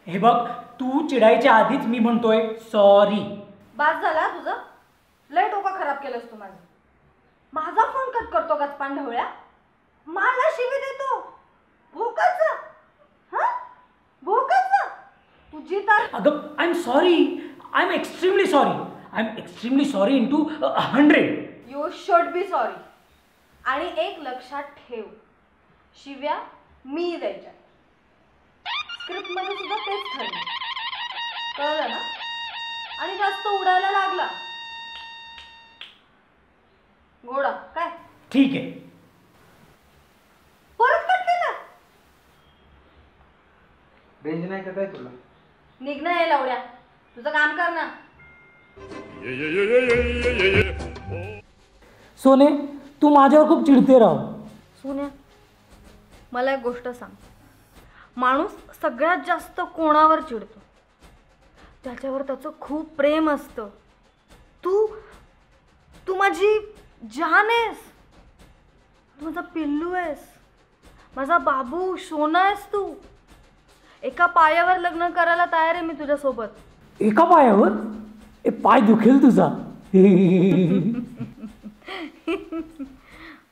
हे बघ, तू चिडायच्या आधीच मी म्हणतोय सॉरी. बास झाला तुझं, लय डोकं खराब केलंस तू माझं. माझा फोन कट करतो का पांढवळ्या, मला शिवी देतो. भोकाचा हा भोकाचा तुझी तर. अगं I am sorry, I am extremely sorry, I am extremely sorry into 100. You should be sorry. आणि एक लक्षात ठेव, शिव्या मी द्यायच्या. स्क्रिप्ट मध्ये सुद्धा तेच ठरलं, कळलं ना? आणि जास्त उडायला लागला घोडा काय ठीक आहे. परत कट केला. रेंज नाही का काय तुला? निघणं आहे लावड्या, तुझं काम कर ना. सोने, तू माझ्यावर खूप चिडते राव. सोन्या, मला एक गोष्ट सांग. माणूस सगळ्यात जास्त कोणावर चिडतो? त्याच्यावर त्याचं खूप प्रेम असतं. तू तू माझी जान आहेस, तू माझा पिल्लू आहेस, माझा बाबू सोना आहेस तू. एका पायावर लग्न करायला तयार आहे मी तुझ्यासोबत. एका पायावर? पाय दुखेल तुझा.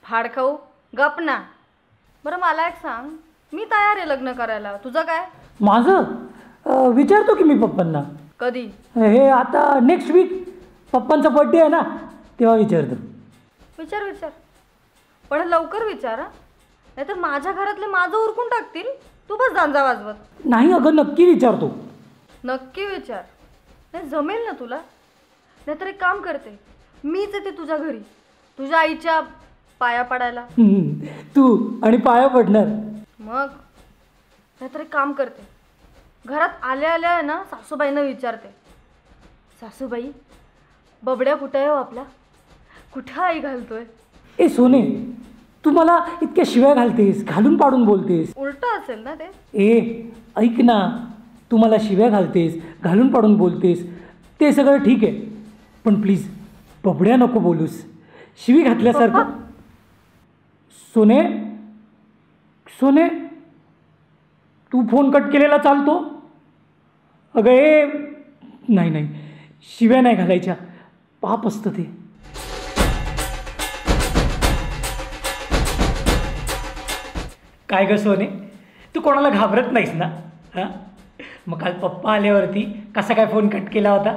फाड खाऊ गप ना. बरं मला एक सांग, मी तयार आहे लग्न करायला, तुझं काय? माझं विचारतो की मी पप्पांना. कधी? हे आता नेक्स्ट वीक पप्पांचा बर्थडे आहे ना, तेव्हा विचारतो. विचार विचार, पण लवकर विचार हा, नाहीतर माझ्या घरातले माझं उरकून टाकतील. तू बस गांजा वाजवत. नाही अगं, नक्की विचारतो. नक्की विचार. नाही जमेल ना तुला? नाहीतर एक काम करते, मीच येते तुझ्या घरी तुझ्या आईच्या पाया पडायला. तू आणि पाया पडणार? मग नाहीतर एक काम करते, घरात आल्या आल्या ना सासूबाईंना विचारते, सासूबाई बबड्या कुठं आहे हो आपला, कुठं आई घालतोय? ए सोने, तू मला इतक्या शिव्या घालतेस, घालून पाडून बोलतेस. उलट असेल ना ते? ए ऐक ना, तू मला शिव्या घालतेस, घालून पाडून बोलतेस, ते सगळं ठीक आहे, पण प्लीज बबड्या नको बोलूस, शिवी घातल्यासारखं. सोने, सोने, तू फोन कट केलेला चालतो? अगं ए नाही नाही, शिव्या नाही घालायच्या, पाप असतं ते. काय गं सोने, तू कोणाला घाबरत नाहीस ना? हां, मग काल पप्पा आल्यावरती कसा काय फोन कट केला होता?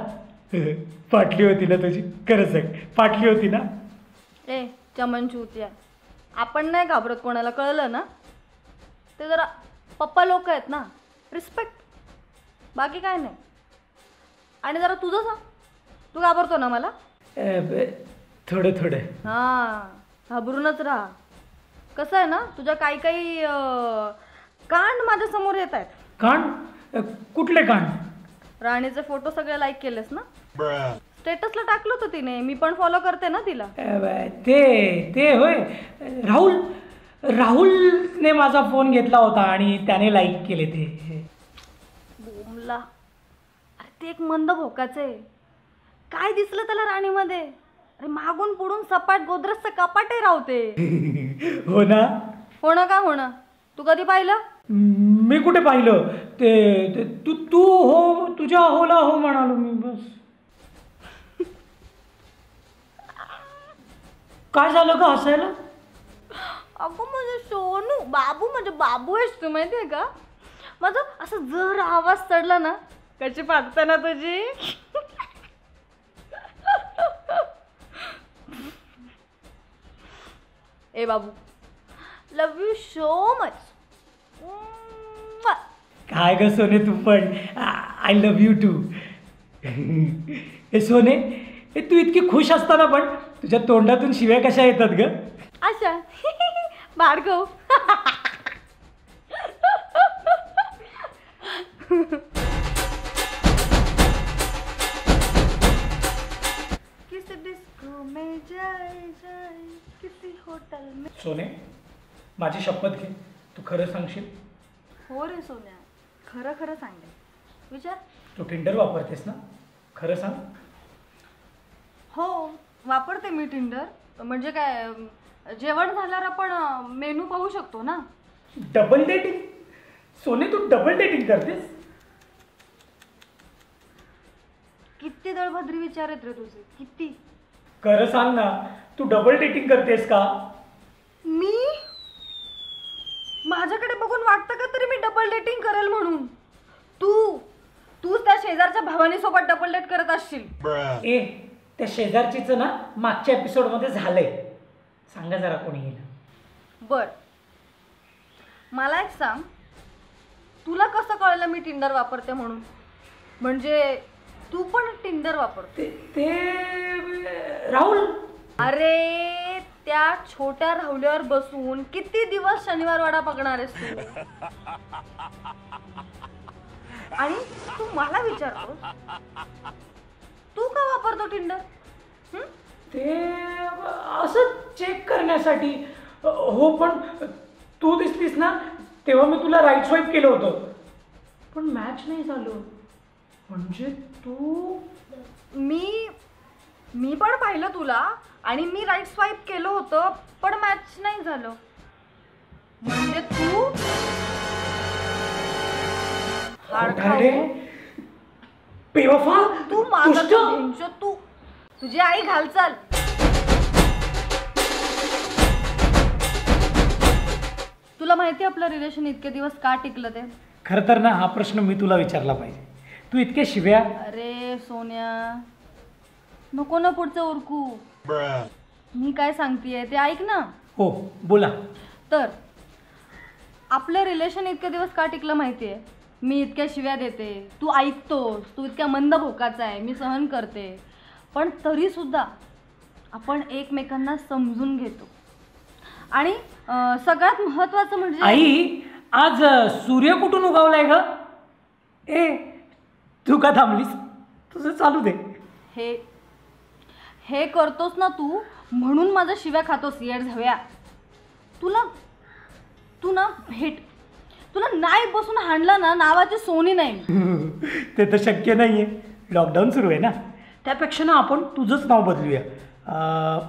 पाटली होती ना तुझी, खरं सांग, पाटली होती ना? ए चमनचूतिया, आपण नाही घाबरत कोणाला, कळलं ना? ते जरा पप्पा लोक आहेत ना, रिस्पेक्ट, बाकी काय नाही. आणि जरा तुझं सांग, तू घाबरतो ना मला? थोडं थोडं. हां, घाबरूनच राहा. कसं आहे ना, तुझ्या काही काही कांड माझ्या समोर येत आहेत. कांड? कुठले कांड? राणीचे फोटो सगळे लाईक केलेस ना? स्टेटसला टाकलं होतं तिने, मी पण फॉलो करते ना तिला. ते होय, राहुलने माझा फोन घेतला होता आणि त्याने लाईक केले ते. बोमला, ते एक मंद भोकाचं आहे. काय दिसलं त्याला राणीमध्ये? अरे मागून पुढून सपाट गोदरेजचं कपाट आहे रावते. हो ना? होणं का होणं, तू कधी पाहिलं? मी कुठे पाहिलं ते तू हो, तुझ्या होला हो म्हणालो मी, बस. काय झालं का हसायला? अगं माझं सोनू, बाबू, म्हणजे बाबू आहेस तू, माहिती आहे का? माझं असं जर आवाज चढला ना, कशी पाहते ना तुझी. ए बाबू, लव यू सो मच. काय ग सोने, तू पण आय लव्ह यू टू. हे सोने, हे तू इतकी खुश असताना पण तुझ्या तोंडातून शिव्या कशा येतात ग? अशा भार्गव. किसी डिस्को में जाए जाए, किसी होटल में. सोने, माझी शपथ घे, तू खरं सांगशील? हो रे सोन्या, खरं खरं सांगते. विचार. तू टिंडर वापरतेस ना? खरं सांग. हो वापरते मी टिंडर. म्हणजे काय, जेवण झाल्यावर आपण मेनू पाहू शकतो ना. Double dating? सोने, तू डबल डेटिंग करतेस? किती दळभद्री विचार आहेत रे तुझे, किती. खरं सांग ना, तू डबल डेटिंग करतेस का? मी माझ्याकडे बघून वाटतं का तरी मी डबल डेटिंग करेल म्हणून? तूच त्या शेजारच्या भवानी सोबत डबल डेट करत असशील. ए, त्या शेजारचीचं ना मागच्या एपिसोडमध्ये झालंय. सांगा जरा कोणी येईल. बर, मला एक सांग, तुला कसं कळलं मी टिंडर वापरते म्हणून? म्हणजे तू पण टिंडर वापरते? ते राहुल. अरे त्या छोट्या राहुल्यावर बसून किती दिवस शनिवार वाडा बघणार आहेस तू? आणि तू मला विचारतो तू का वापरतो टिंडर? ते असं चेक करण्यासाठी. हो, पण तू दिसलीस ना तेव्हा मी तुला राईट स्वाईप केलं होतं, पण मॅच नाही झालं. म्हणजे तू. मी पण पाहिलं तुला आणि मी राईट स्वाईप केलं होतं, पण मॅच नाही झालं. म्हणजे तू बेवफा, तू माझा तू तुझी आई घाल चाल. तुला माहिती आपलं रिलेशन इतके दिवस का टिकलं ते? खरं तर ना हा प्रश्न मी तुला विचारला पाहिजे. तू इतके शिव्या. अरे सोन्या, नको ना पुढचं उरकू. मी काय सांगतेय ते ऐक ना. हो, बोला. तर आपलं रिलेशन इतके दिवस का टिकलं माहितीये? मी इतक्या शिव्या देते, तू ऐकतोस, तू इतक्या मंद भोकाचा आहे, मी सहन करते, पण तरी सुद्धा आपण एकमेकांना समजून घेतो. आणि सगळ्यात महत्वाचं म्हणजे आई, आज सूर्य कुठून उगवलाय ग? ए, तू का थांबलीस? तुझं चालू दे. हे करतोस ना तू, म्हणून माझ्या शिव्या खातोस येड झाव्या. तू ना तुला नाही बसून हाणलं ना नावाची सोनी नाही. ते तर शक्य नाहीये, लॉकडाऊन सुरू आहे ना. त्यापेक्षा ना आपण तुझंच नाव बदलूया.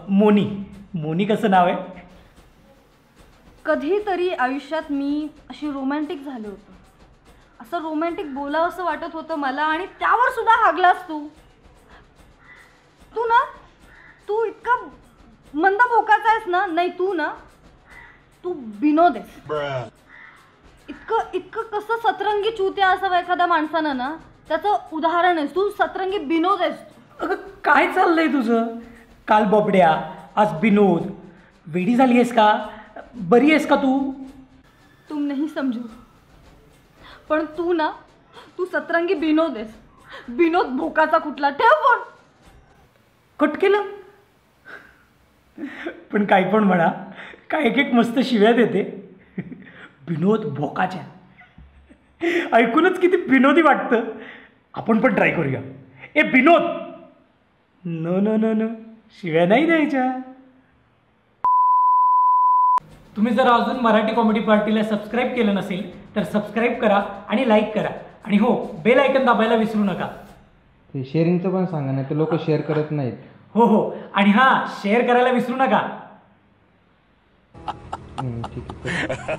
मोनी कसं नाव आहे? कधीतरी आयुष्यात मी अशी रोमॅन्टिक झाले होते. असं रोमॅन्टिक बोलावं असं वाटत होतं मला, आणि त्यावर सुद्धा हागलास तू. तू इतका मंद भोकाचा आहेस ना. नाही, तू विनोद आहेस. इतकं कसं सतरंगी चुत्या असावं एखाद्या माणसानं ना, त्याचं उदाहरण आहेस तू. सतरंगी विनोद आहेस. अगं काय चाललंय तुझं? काल बबड्या, आज विनोद. वेडी झाली आहेस का? बरी आहेस का तू? तुम नाही समजू, पण तू सतरंगी विनोद आहेस. विनोद भोकाचा कुठला? ठेव फोन. कट केलं. पण काय पण म्हणा, काय एक मस्त शिव्या देते. विनोद भोकाच्या. ऐकूनच किती विनोदी वाटतं. आपण पण ट्राय करूया. ए विनोद. न शिव्या नाही द्यायच्या. तुम्ही जर अजून मराठी कॉमेडी पार्टीला सबस्क्राईब केलं नसेल तर सबस्क्राईब करा आणि लाईक करा. आणि हो, बेल आयकन दाबायला विसरू नका. ते शेअरिंगचं पण सांगा, नाही तर लोक शेअर करत नाहीत. हो, आणि हां, शेअर करायला विसरू नका. ठीक आहे.